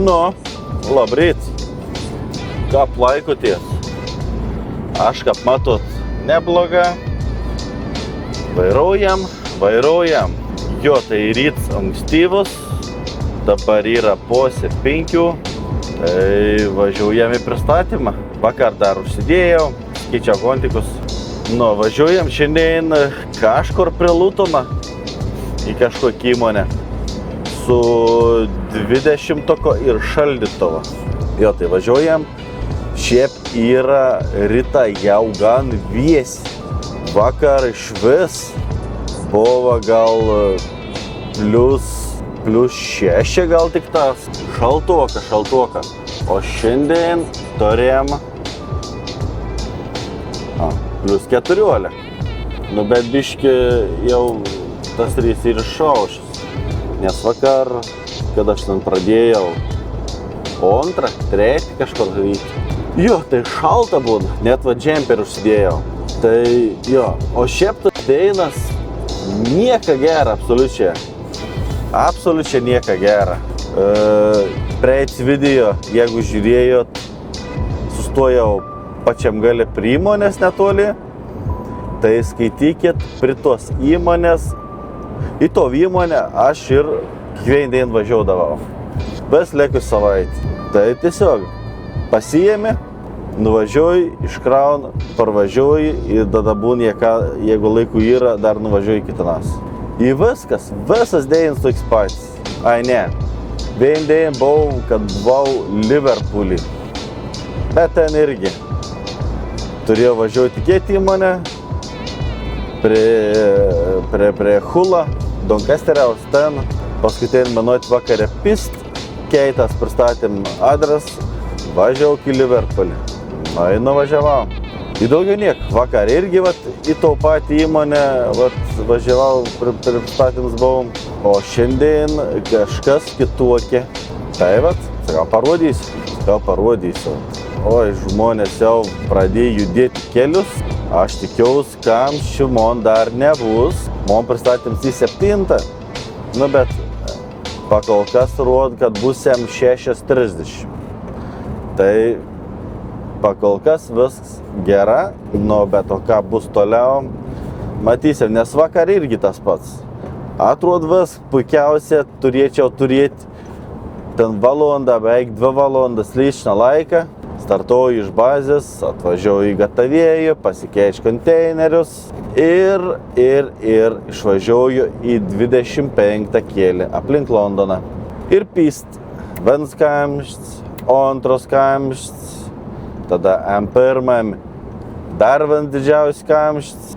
Nu, labrīt, kaip laikoties? Aš, kaip matot, nebloga. Vairuojam. Jo, tai ryts ankstyvus, dabar yra po 7, tai važiuojam į pristatymą. Vakar dar užsidėjau, skaičiau kontikus. Nu, važiuojam šiandien kažkur prie Lutono į kažkokį įmonę su 20-ko ir šaldytuvo. Jo, tai važiuojam. Šiaip yra ryta jau gan vėsi. Vakar išvis buvo gal plius 6 gal tik tas. Šaltuoka. O šiandien turėjom plius 14. Nu, bet biški jau tas rys ir išaušęs. Nes vakar, kada aš ten pradėjau 2, 3 kažkur daryti. Jo, tai šalta būna, net va džemperį užsidėjau. Tai jo, o šiaip tas dainas nieka gera, absoliučiai nieka gera. Praeits video, jeigu žiūrėjot, sustojau pačiam gale prie įmonės netoli, tai skaitykit prie tos įmonės. Į to įmonę aš ir kiekvieną dieną važiuodavau. Bes lėkius savaitę. Tai tiesiog pasiėmi, nuvažiuoji, iškrauni, parvažiuoji ir tada būni, jeigu laikų yra, dar nuvažiuoji kitanas. Ir visas dienas toks pats. Ai ne, vien dieną buvau, kad buvau Liverpoolį. Bet ten irgi turėjau važiuoti kitą įmonę prie Hula, Donkasteriaus ten. paskutinį minuot vakarę pist, keitas pristatėm adres, važiavau į Liverpoolį. Na, ir nuvažiavau. Į daugiau niek. Vakar irgi į tą patį įmonę važiavau, pristatymus buvom. O šiandien kažkas kitokia. Tai sakau, parodysiu. Oi, žmonės jau pradėjo judėti kelius. Aš tikiausi, kamščių man dar nebus. Man pristatymus į 7. Nu, bet pakol kas rodo, kad bus 6:30. Tai pakol kas viskas gera, nu, bet o ką bus toliau, matysim, nes vakar irgi tas pats. Atrodo vis puikiausia turėčiau turėti ten valandą, beveik 2 valandas lyčną laiką. Startuoju iš bazės, atvažiuoju į gatavėjų, pasikeičiu konteinerius ir išvažiuoju į 25 kėlį aplink Londoną. Ir pist. Vienas kamštis, antras kamštis, tada M1 dar vienas didžiausias kamštis.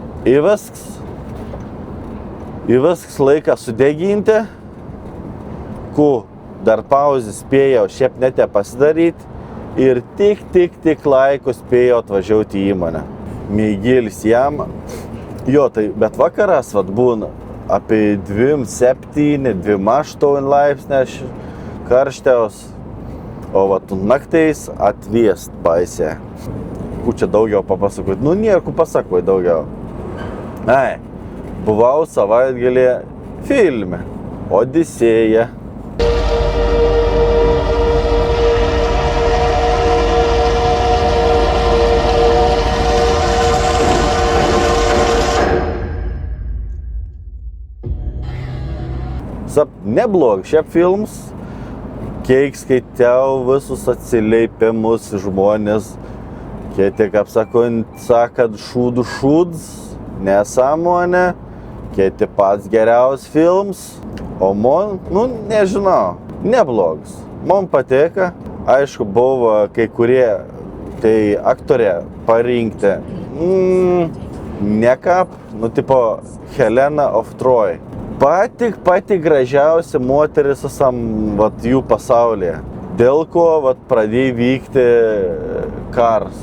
Ir viskas laiką sudeginti, dar pauzę spėjau šiaip netę pasidaryti ir tik laiku spėjau atvažiuoti į įmonę. Mėgilis jam. Jo, tai bet vakaras būna apie 2,7, 2,8 laipsnės karščiaus. O naktais atviest baisė. Čia daugiau papasakoti? Nu, nieko pasakoj daugiau. Buvau savaitgalį filme Odisėja. Neblogas šiaip filmas. Kiek skaitiau visus atsiliepimus žmonės, kiek sakant šūds, nesąmonė, kiek pats geriausias filmas, o man, nežinau, neblogas. Man patiko, aišku, buvo kai kurie tai aktorė parinkti, nekap, tipo Helena of Troy. Pati gražiausia moteris visam jų pasaulyje. Dėl ko pradėjo vykti karas.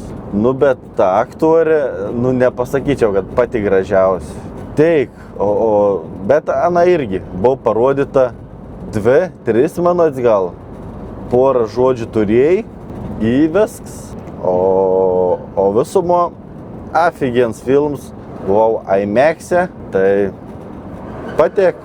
Bet ta aktorė, nepasakyčiau, kad pati gražiausia. Taip, bet ana irgi buvo parodyta 2-3 minutės gal. Porą žodžių turėjai, viskas. O visumo aфиgens films, buvau IMAX-e, tai Patek.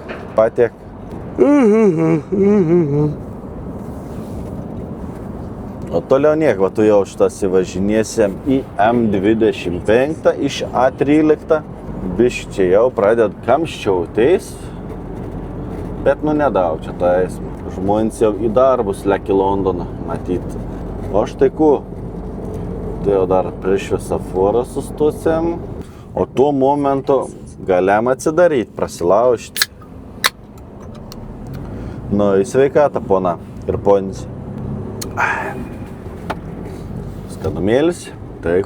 O toliau niek, tu jau šitas įvažinėsi į M25 iš A13. Biščiai jau pradeda kamščiau teis, bet nedaug čia tais. Žmonės jau į darbus leki Londoną matyti. O štai tai jau dar prieš šviesoforą sustosim. O tuo momentu galėjom atsidaryti, prasilaužti. Į sveikatą, pona ir ponis. Skanumėlis. Tai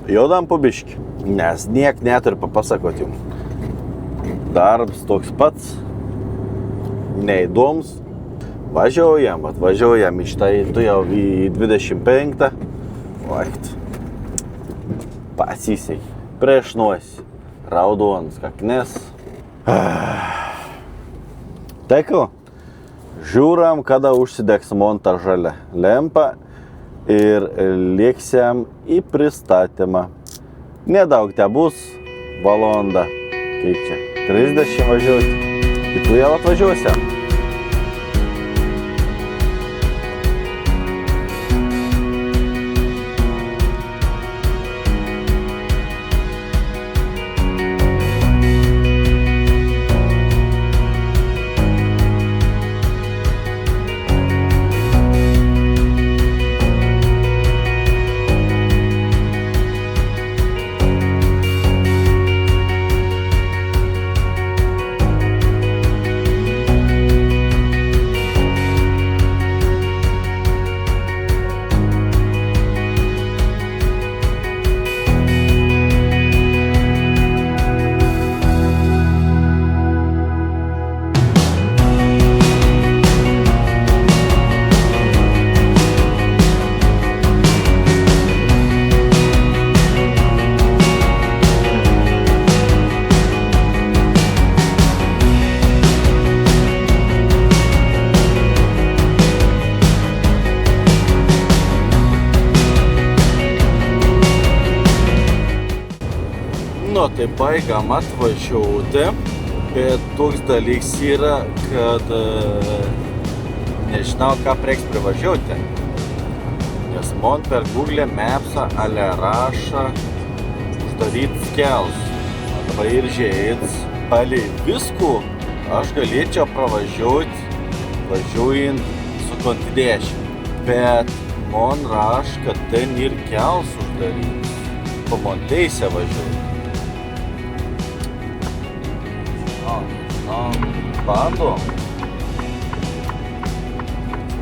jodam po biškį, nes niek neturiu papasakoti jums. Darbs toks pats, neįdomus. Važiuojam iš tai, tu jau į 25. Pasisek, prieš nosį. Raudonas kaknes. Tai žiūram, kada užsidegs monta žalia lempa ir lėksiam į pristatymą. Nedaug te bus, valanda, kaip čia, 30 važiuoti. Ir tu jau atvažiuosiam. Jo, tai baigam atvažiuoti, bet toks dalyks yra, kad nežinau, ką reiks privažiuoti. Nes man per Google Maps'ą ale rašo uždarytas kelias. Dabar ir žiūrėt, palei visko aš galėčiau pravažiuoti, važiuojant su kontidėšiu. Bet man raš, kad ten ir kelias uždarytas. Po man teisę važiuoti. Bandom.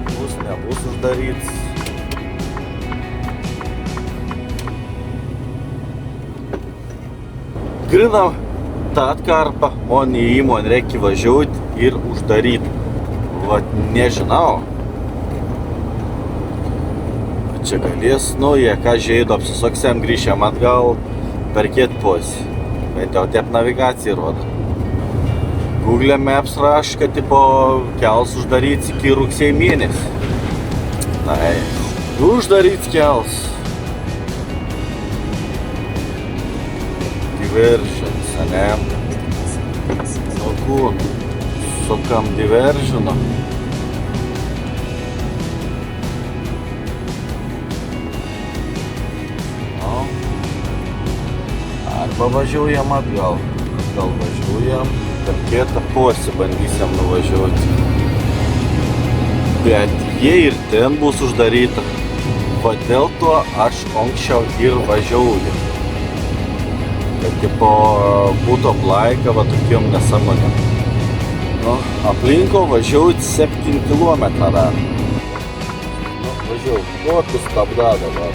Bus, nebus uždarytas. Grinam tą atkarpą, man į įmonę reikia važiuoti ir uždaryti. Vat nežinau. Čia galės, jie ką žaido, apsisuksėm, grįžėm atgal, perkėt posį. Bet jau taip navigacija rodo. Google Maps raš, kad kels uždaryts iki rugsėjo mėnesį. Tai, uždaryts kels. Diversions, ne? Nu, kur? Sukam diversioną. Arba važiuojam atgal. Atgal važiuojam. Per kietą posį bandysim nuvažiuoti. Bet jie ir ten bus uždaryta. Va dėl to aš anksčiau ir važiuoju. Kad būtų aplaika va tokiom nesąmonėm. Nu, aplinko važiuoti 7 kilometrą dar. Nu, važiuoju. Kokius stabda dabar.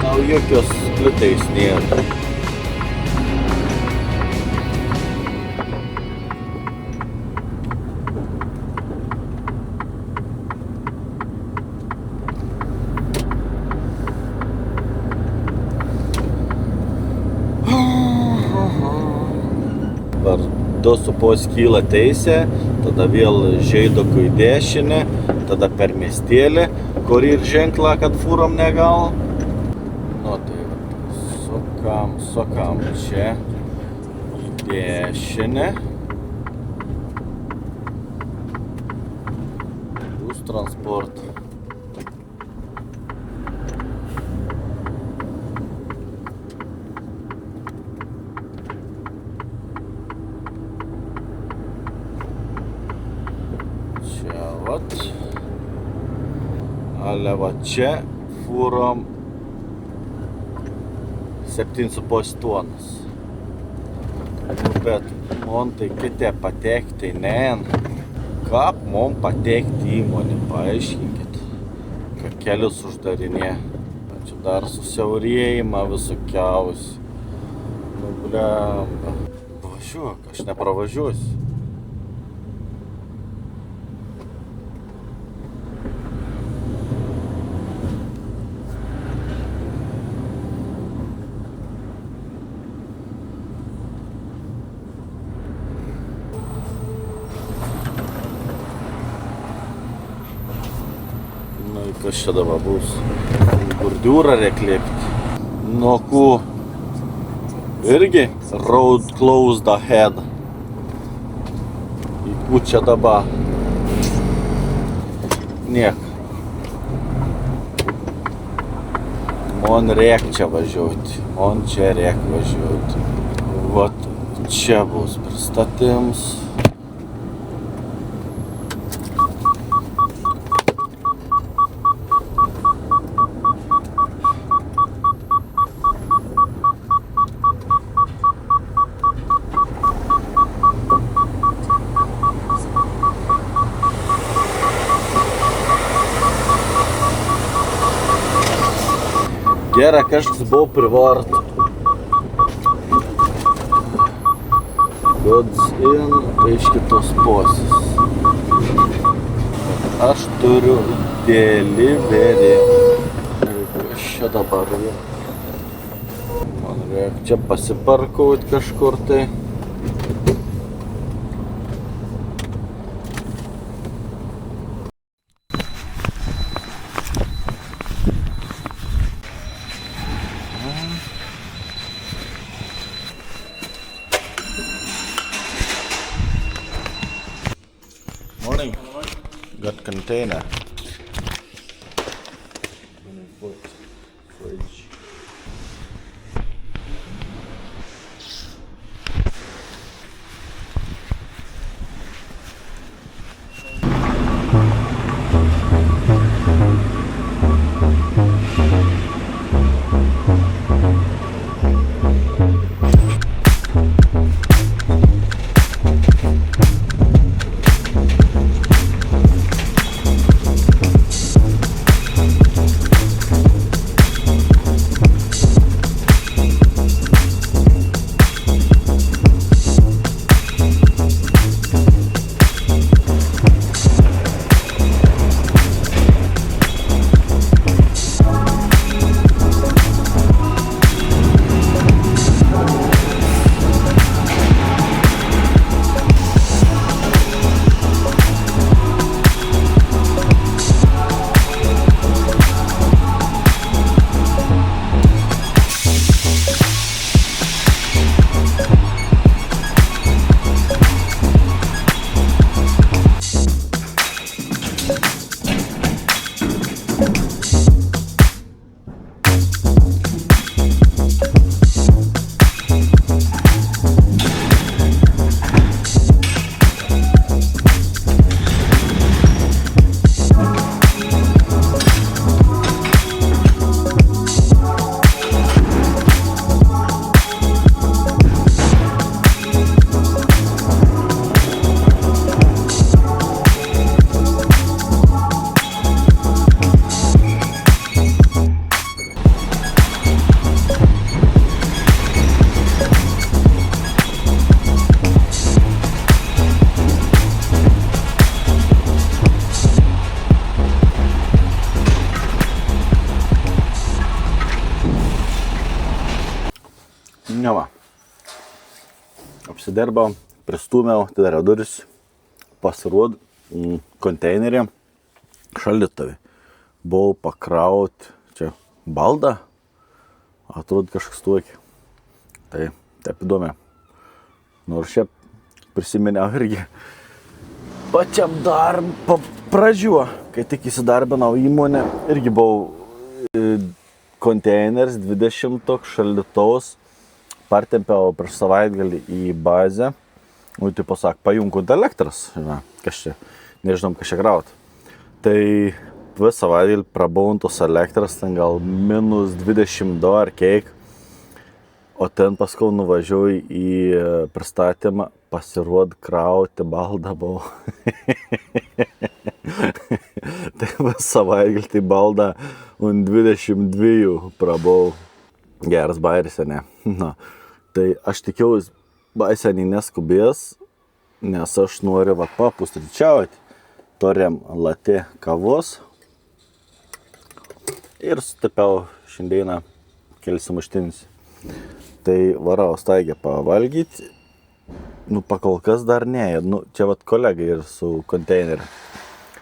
Na, jokios kliuteis nėra. Du su pos kyla teisė, tada vėl žeidokų į dešinę, tada per miestėlį, kur ir ženklą, kad fūrom negal. Nu tai sukam čia dešinę. Bus transport. Ale va čia fūrom 7,5 tonas. Bet man tai kitė patekti, Kaip man patekti įmonį, paaiškinkit. Kad kelius uždarinė. Čia dar susiaurėjimą visokiausi. Nu, blemba. Važiuok, aš nepravažiuosiu. Kas čia dabar bus? Bordiūrą reikia lėkti. Nuo ku irgi road closed ahead. Į ku čia dabar? Niek. Man reik čia važiuoti. Man čia reik važiuoti. Vat čia bus pristatyms. Gera, kažkas buvo privart. Goods in, tai iš kitos posės. Aš turiu delivery. Kas čia dabar? Man reikia čia pasiparkuoti kažkur tai. container. Ne va. Apsidirbau, pristūmiau, atidariau duris, pasirodo konteinerį, šaldytuvį. Buvau pakraut čia baldą, atrodo kažkas tokį. Tai taip įdomi. Nors šiaip prisiminiau irgi pačiam darbo pradžiuo, kai tik įsidarbinau įmonę, irgi buvau konteineris 20 šaldytuvus. Partempiau prieš savaitgalį į bazę, tipo sak, pajungant elektras, kas čia, nežinom, kas čia kraut. Tai savaitgalį prabuvant tos elektras, ten gal minus 22 ar kiek, o ten paskui nuvažiuoju į pristatymą, pasiruod krauti baldą buvau. Tai savaitgalį tai baldą 22 prabuvau. Geras bairis, ne? Na. Tai aš tikiausi, baiseniai neskubės, nes aš noriu papustryčiauti. Turėjom latte kavos ir sutepiau šiandieną kelis sumuštinis. Tai varau staigę pavalgyti, pakol kas dar ne, čia kolega ir su konteineriu.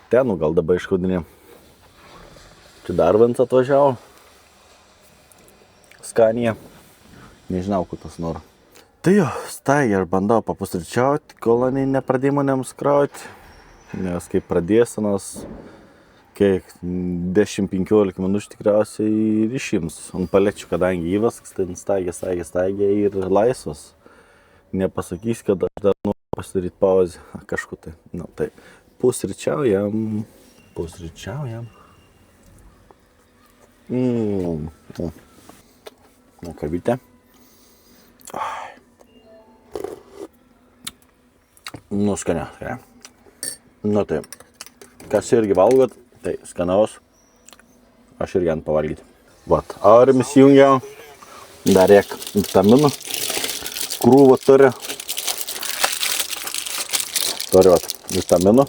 Ten, gal dabar iškaudinė. Čia dar vienas atvažiavo. Skanija. Nežinau, kur tas nori. Tai jo, staigė, aš bandau papustryčiauti, kol nepradėjau manėms krauti. Nes kai pradėsinas, kiek 10-15 minučių tikriausiai ir išims. Ant palečių, kadangi įvasks, tai staigė ir laisvas. Nepasakys, kad aš dar noriu pasidaryti pauzę kažkur tai. Tai pusryčiaujam. Kavytė. Skania. Tai, kas irgi valgot, tai skanaus. Aš irgi ant pavalgyti. Aurim įsijungiau. Dar reik vitaminų. Krūvą turi. Turi vitaminų.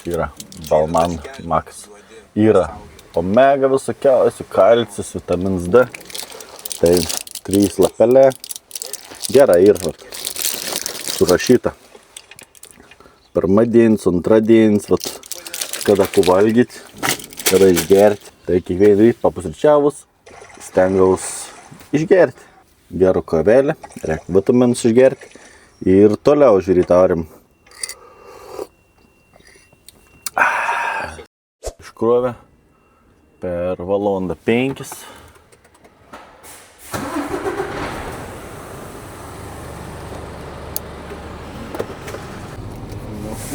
Yra Balman Max. Yra omega visokiausių, kalcis, vitaminas D. Tai 3 lapelė. Gera ir surašyta. Pirma dienas, antra dienas, kada pavalgyti, kada išgerti. Tai kiekvieną rytą papusryčiavus stengiaus išgerti. Geru kavelį, reikia vitaminus išgerti. Ir toliau žiūrėti aurim. iškrovė per valandą 5.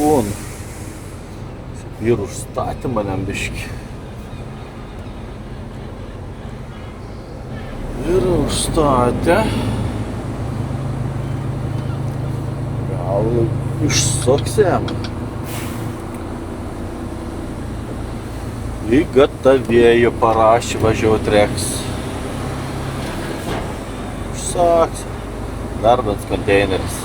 Kūn. Ir užstatė manęm biškį. Ir užstatė. Gal išsuksėm. Į gatavėjų parašė važiuot reiks. Užsaksėm. Dar vienas konteineris.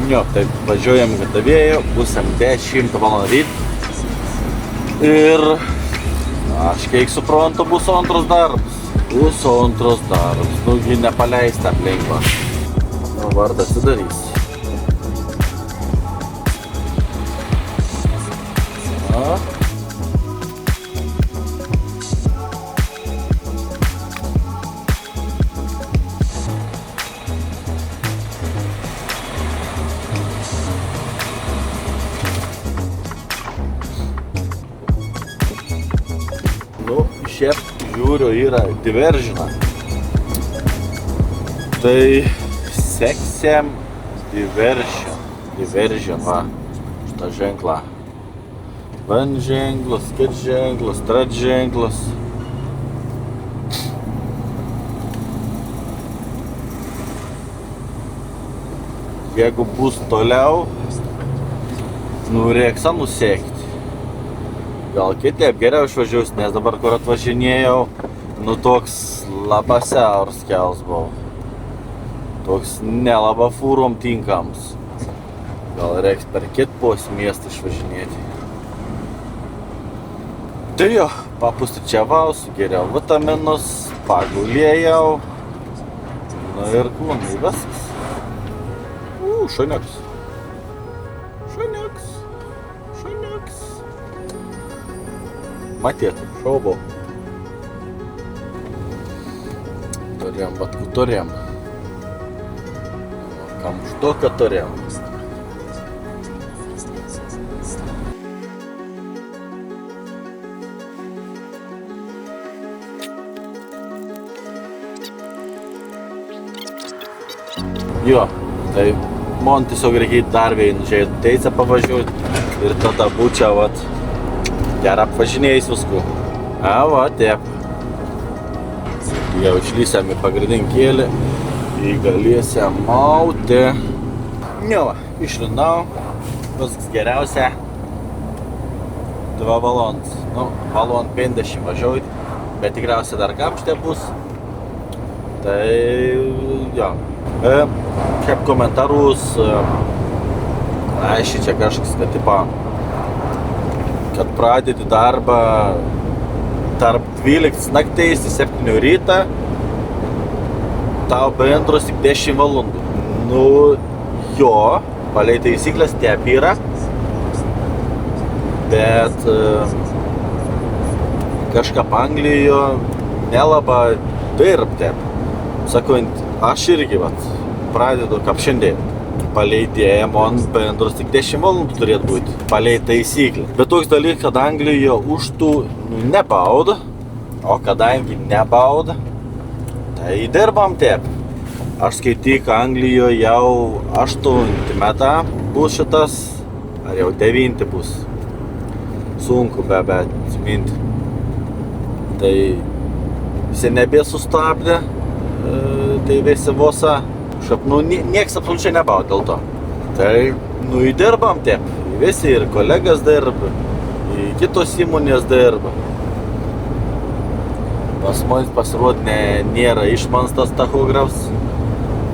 Jo, taip, važiuojam gatavėjų, būsim 10 valandą ryt. Ir aš kiek suprantu, bus antras darbas. Bus antras darbas. Nugi nepaleis tą lengvą. Nu, vardas atsidarys. Nu, šiaip žiūriu yra diveržina. Tai seksėm diveržin, va, šitą ženklą. Van ženklas, kit ženklas, trat ženklas. Jeigu bus toliau, nu reiks nusekti. Gal kitaip geriau išvažiuos, nes dabar kur atvažinėjau, nu toks labai siauras kelias buvo. Toks nelaba fūrom tinkams. Gal reiks per kitpos miestą išvažinėti. Tai jo, papusryčiavau, sugeriau vitaminus, pagulėjau. Nu ir kūnai viskas. Šuniuks. Matėtum, šaubau. Turėjom, batku turėjom. Kam už to, kad turėjom. Jo, tai man tiesiog reikia dar vieną žaidų teisę pavažiuoti ir tada būčiau, vat, gerą apvažinėjus visku. Va, taip. Jau išlysėm į pagrindinį kėlį. Įgalėsiam mauti. Jo, išlindau. Viskas geriausia. 2 valandas. Nu, valandą 50 važiuoti. Bet tikriausiai dar kapštė bus. Tai, jo. Šiaip komentarus. Aiškiai čia kažkas, kad tipo kad pradėti darbą tarp 12 naktais į 7 rytą, tau bendros tik 10 valandų. Nu, jo, palei taisyklės taip yra, bet kažkaip Anglijoje nelaba dirbti. Sakant, aš irgi pradedu kaip šiandien. Palei idėją, man bendros tik 10 valandų turėtų būti, palei taisyklę. Bet toks dalykas, kad Anglijoje už tų nebauda, o kadangi nebauda, tai dirbam taip. Aš skaityk, Anglijoje jau 8 metą bus šitas, ar jau 9 bus. Sunku bet atsiminti. Tai visi nebesustabdė, tai visi vosą. Nu, nieks absoliučiai nebauda dėl to. Tai, nu, įdirbam taip. Visi ir kolegas dirba, ir kitos įmonės dirba. Pas man pasirodė nėra išmanstas tachografas,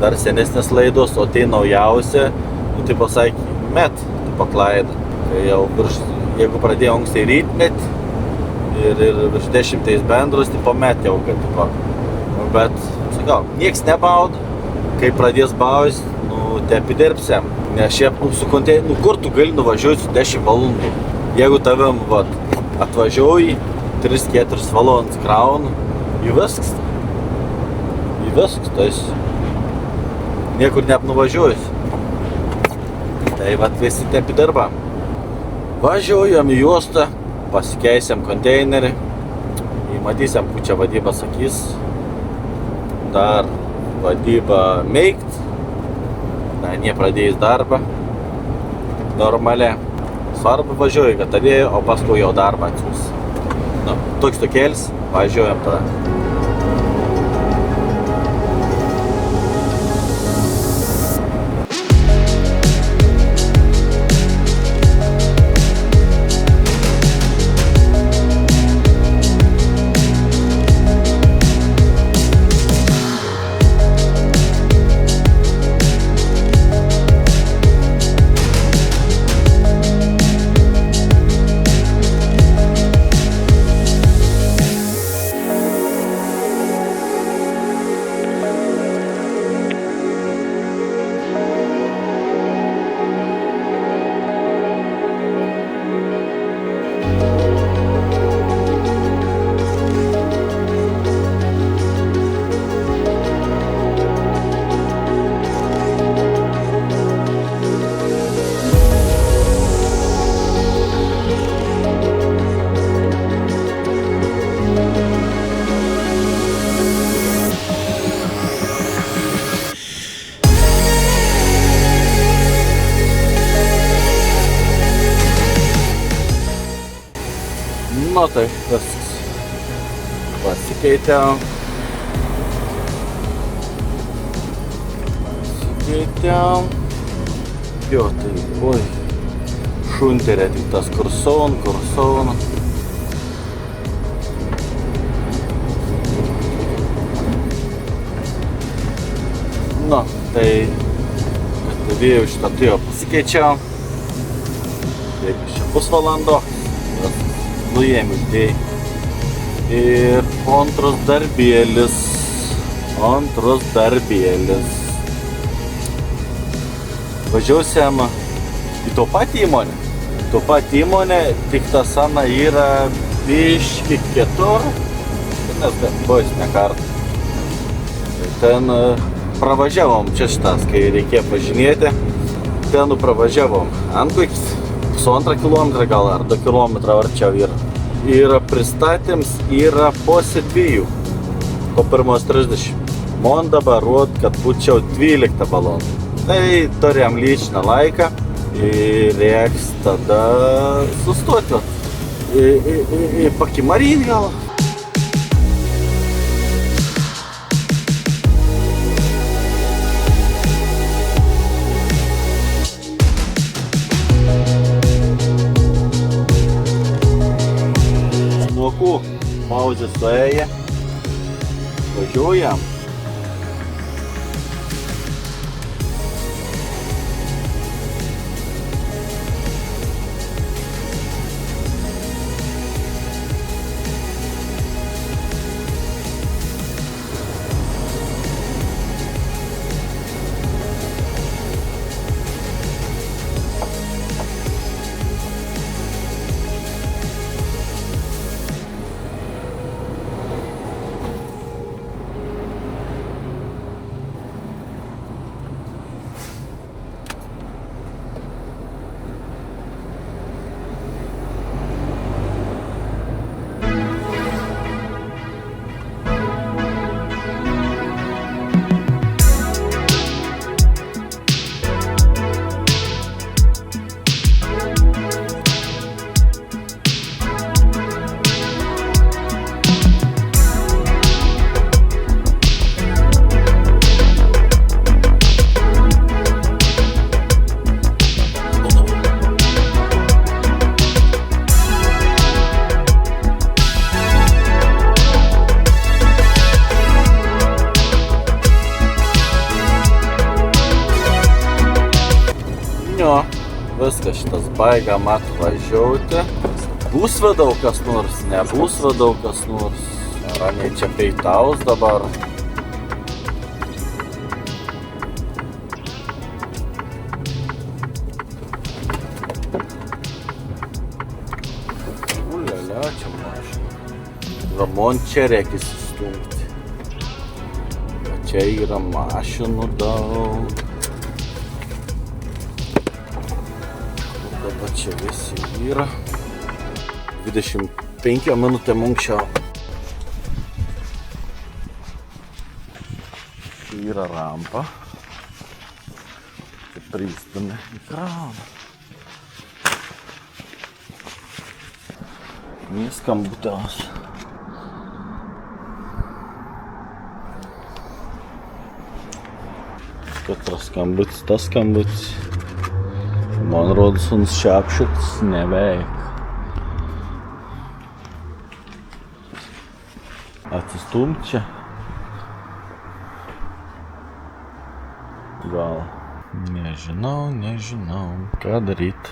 dar senesnės laidos, o tai naujausia, nu, tai pasakė, met, tai paklaida. Tai jau virš, jeigu pradėjo anksti rytmet ir virš 10 bendros, tai po met jau, kad tipo. Bet, sakau, nieks nebauda. Kai pradės baus, nu, taip įdirbsiam. Nes šiaip, su konteineriu, kur tu gali nuvažiuoti su 10 valandų? Jeigu tavim, atvažiuoji, 3-4 valandas kraunu, į viskas. Į viskas, tai niekur neapnuvažiuojus. Tai vat visi taip dirba. Važiuojam į juostą, pasikeisiam konteinerį, įmatysiam, kur čia vadyba sakys. Dar vadyba meikt, dar nepradėjus darbą. Normaliai. Svarbu važiuoju, kad atėjo, o paskui jau darbą atsiūs. Nu, toks tokėlis, važiuojam tada. Nu tai viskas. Pasikeitėm. Jo, tai, oi, šunterė tik tas kurson. Nu, tai, kad vėjau šitą turėjo pasikeičiau. Jeigu čia pusvalando, nuėmiau dėjai. Ir antras darbėlis. Važiuosiam į to patį įmonę. Tik ta sana yra biški kitur. Nes buvęs ne kartą. Ten pravažiavom čia šitas, kai reikėjo važinėti. Ten pravažiavom ant kokius 1,5 kilometrą gal ar 2 kilometrą arčiau yra. Yra pristatyms, yra pusė 2, po pirmos 30. Man dabar rod, kad būčiau 12 valandų. Tai turėjom lyčinę laiką ir reiks tada sustoti. Pakimaryt gal. Pauzė suėję. Važiuojam. Viskas šitas baigam atvažiuoti. Bus vadau kas nors, nebus vadau kas nors. Ramiai čia peitaus dabar. Ulialia, čia mažai. Ramon čia reikia įsistumti. Čia yra mašinų daug. Dabar čia visi yra. 25 minutėm anksčiau. Čia yra rampa. Čia pristumia į kraną. Neskambutas. Katras skambutis, tas skambutis. Man rodos, uns šiapšiktas neveik. Atsistumt čia. Gal. Nežinau, ką daryt.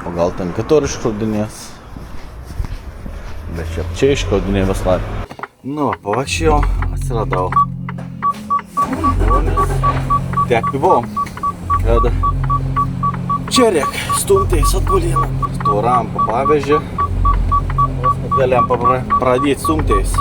O gal ten kitur iškraudinės. Bet čia iškraudinė vis laip. Nu, pavačiau, atsiradau. Tiek pivom, kad čia reik stumtais atgulėm. Sto rampą pavežė. Galėjom pradėti stumtais.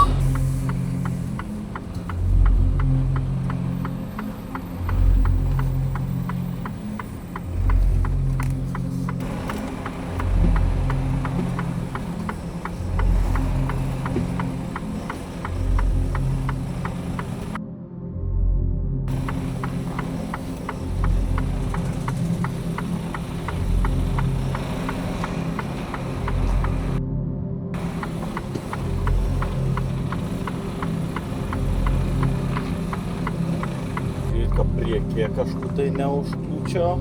Priekyje kažkur tai neužkliūčiau.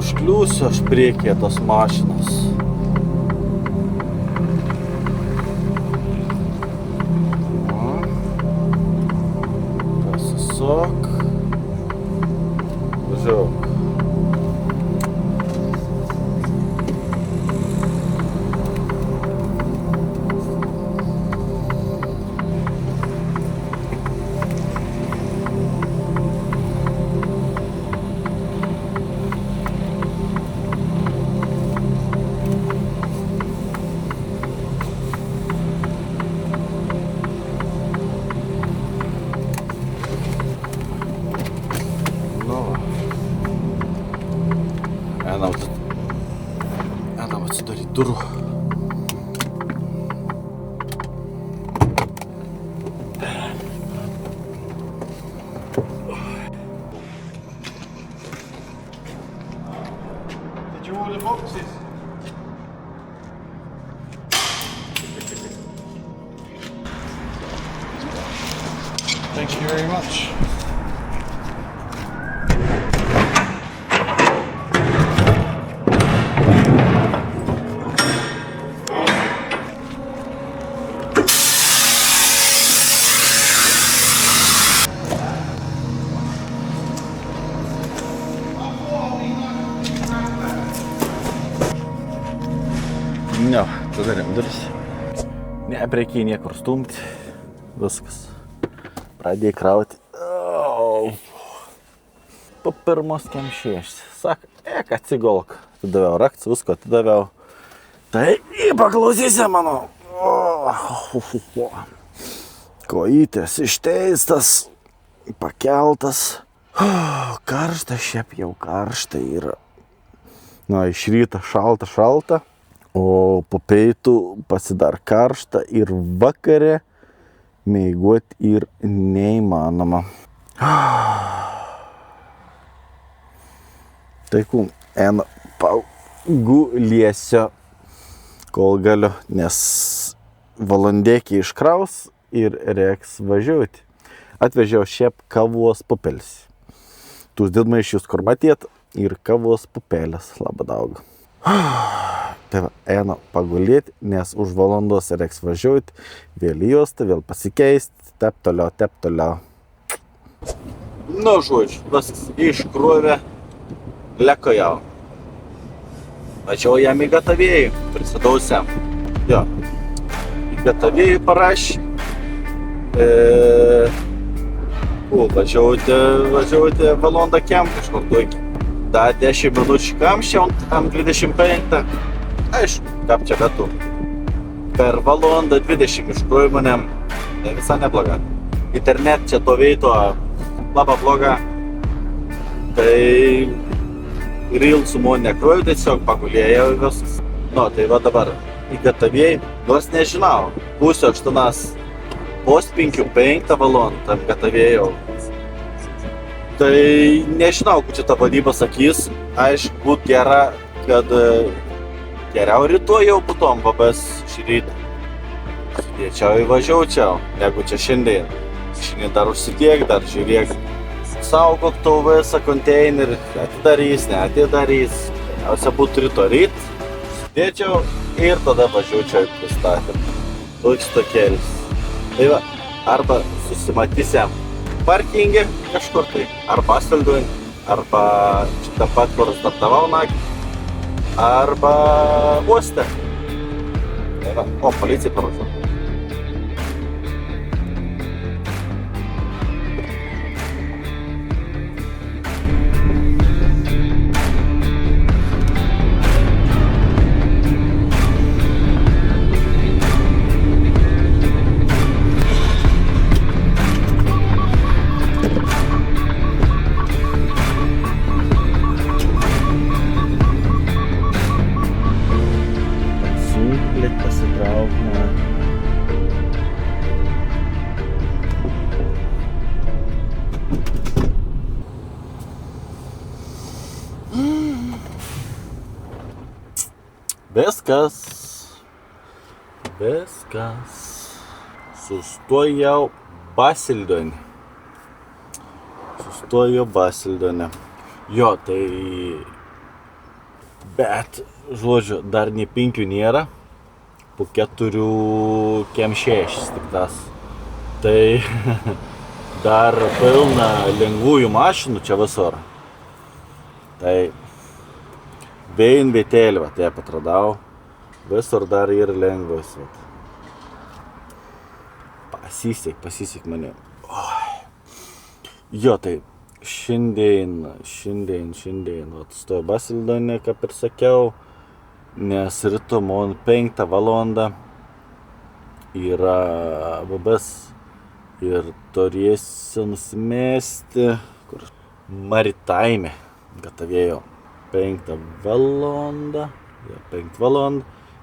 Užkliūsiu aš priekyje tos mašinos. Pasisok. Važiuok. Einam atsidaryt durų. Did you order boxes? Thank you very much. Ne, padarėm duris. Nereikia niekur stumti. Viskas. Pradėjai krauti. Po pirmos kemšėšti. Sak, atsigolk. Atidaviau raktus, visko atidaviau. Tai paklausysi mano. Kojytės išteistas. Pakeltas. Karšta, šiaip jau karšta yra. Na, iš ryto šalta. O po pietų pasidar karšta ir vakare miegot ir neįmanoma. Tai eina pagulėsiu, kol galiu, nes valandėkį iškraus ir reiks važiuoti. Atvežiau šiaip kavos pupelės. Tuos didmaišius, kur matėt, ir kavos pupelės labai daug. Tai va, eina pagulėti, nes už valandos reiks važiuoti, vėl į juostą, vėl pasikeisti, tep toliau. Nu, žodžiu, viskas iškrovė, leko jau. Važiavau jam į gatavėjų, prisidausiam. Jo, į gatavėjų parašė. Važiavote valandą kem kažkur duokį. Da 10 minučių kamščiau ant 25. Aišku, kaip čia betų. Per valandą 20 iškrovė manem. Tai visai nebloga. Internet čia to veito labai bloga. Tai Reelsų man nekroviu, tiesiog pagulėjau viskas. Nu, tai va dabar į gatavėjį, nors nežinau, pusę 8, pos 5 valandą tam gatavėjau. Tai nežinau, kur čia ta vadyba sakys, aišku, būt gera, kad geriau rytoj jau būtom babas šį rytą. Sudėčiau įvažiaučiau, negu čia šiandien. Šiandien dar užsidėk, dar žiūrėk. Saugok tau visą konteinerį, atidarys, neatidarys. Geriausia būtų ryto ryt, sudėčiau ir tada važiuočiau į pristatymą. Toks tokėlis. Tai va, arba susimatysiam parkinge kažkur tai, arba Basildoj, arba čia pat, kur startavau naktį, arba uoste. Tai va, o, policija parašo. Pasitraukime. Viskas. Sustojau Basildone. Jo, tai... Bet, žodžiu, dar nei 5 nėra. Po 4 kem 6 tik tas. Tai dar pilna lengvųjų mašinų čia visur. Tai vien vietėlį, va, tai atradau. Visur dar ir lengvas. Va. Pasisek mane. Jo, tai šiandien, va, stoju Basildone, kaip ir sakiau. Nes ryto man 5 valandą yra babas ir turėsiu nusimesti kur Maritaime gatavėjo 5 valandą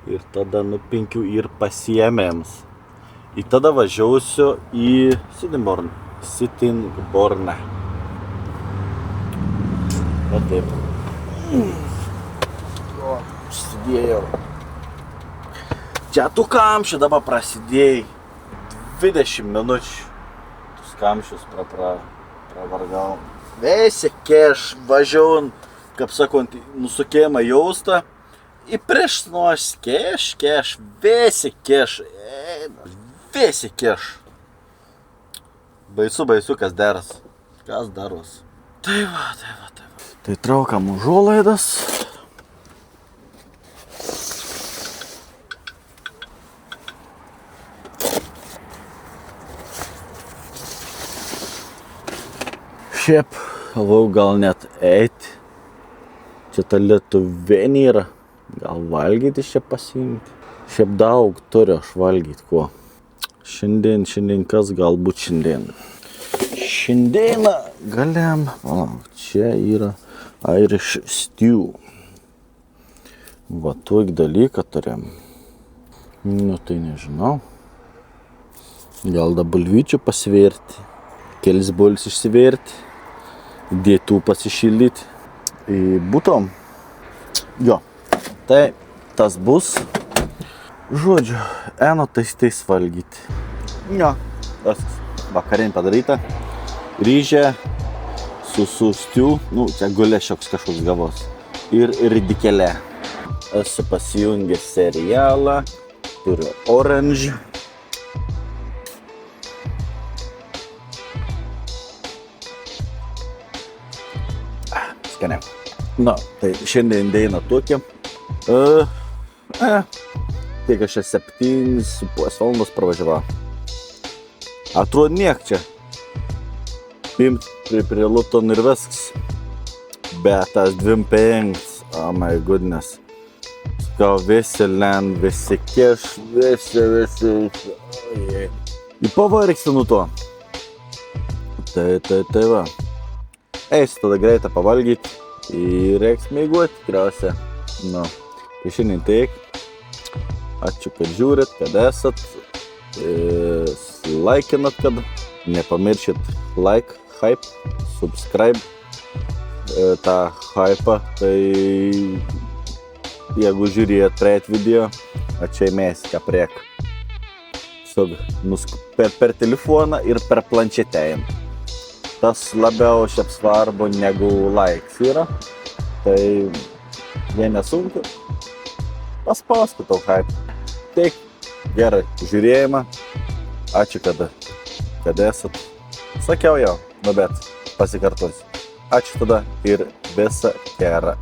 ir tada nuo 5 ir pasiėmėms. Ir tada važiausiu į Sittingbourne. Va taip. Prasidėjau. Čia tų kamščių dabar prasidėjai 20 minučių. Tus kamščius pravargau. Visi keš važiaujant, kaip sakant, nusukėjimą jaustą. Ir prieš nors keš, visi keš. Baisu, kas daros. Tai va. Tai traukam užuolaidas. Šiaip, galvau gal net eiti. Čia ta Lietuvėnė yra. Gal valgyti čia pasiimti. Šiaip daug turiu aš valgyti kuo. Šiandien kas galbūt šiandien. Šiandieną galėjom, čia yra Irish stew. Va, tokį dalyką turėjom. Nu, tai nežinau. Gal da bulvyčių pasverti. Kelis bulves išsiverti. Dėtų pasišildyti. Būtom. Jo. Tai tas bus. Žodžiu, tais valgyti. Jo. Tas vakarienė padaryta. Ryžė su stew. Nu, čia gulė šioks kažkoks gavos. Ir ridikėlė. Esu pasijungęs serialą. Turiu Orange. skaniai. Na, tai šiandien eina tokie. Tiek aš 7,5 valandos pravažiavau. Atrodo niek čia. Pimt prie Luton ir viskas. Bet tas 2,5, oh my goodness. Gal visi len, visi keš, visi. Į pavargsti nuo to. Tai va. Eisiu tada greitą pavalgyti ir reiks mėguoti tikriausiai. Nu, tai šiandien teik. Ačiū, kad žiūrit, kad esat. Laikinat, kad nepamiršit like, hype, subscribe tą hypą. Tai jeigu žiūrėjot praeit video, atšeimės ką priek. Per telefoną ir per planšetę. Tas labiau šiaip svarbu negu likes yra. Tai jei nesunku, paspauskit tau hype. Teik gerą žiūrėjimą. Ačiū, kad esat. Sakiau jau, bet pasikartosiu. Ačiū tada ir visą gerą.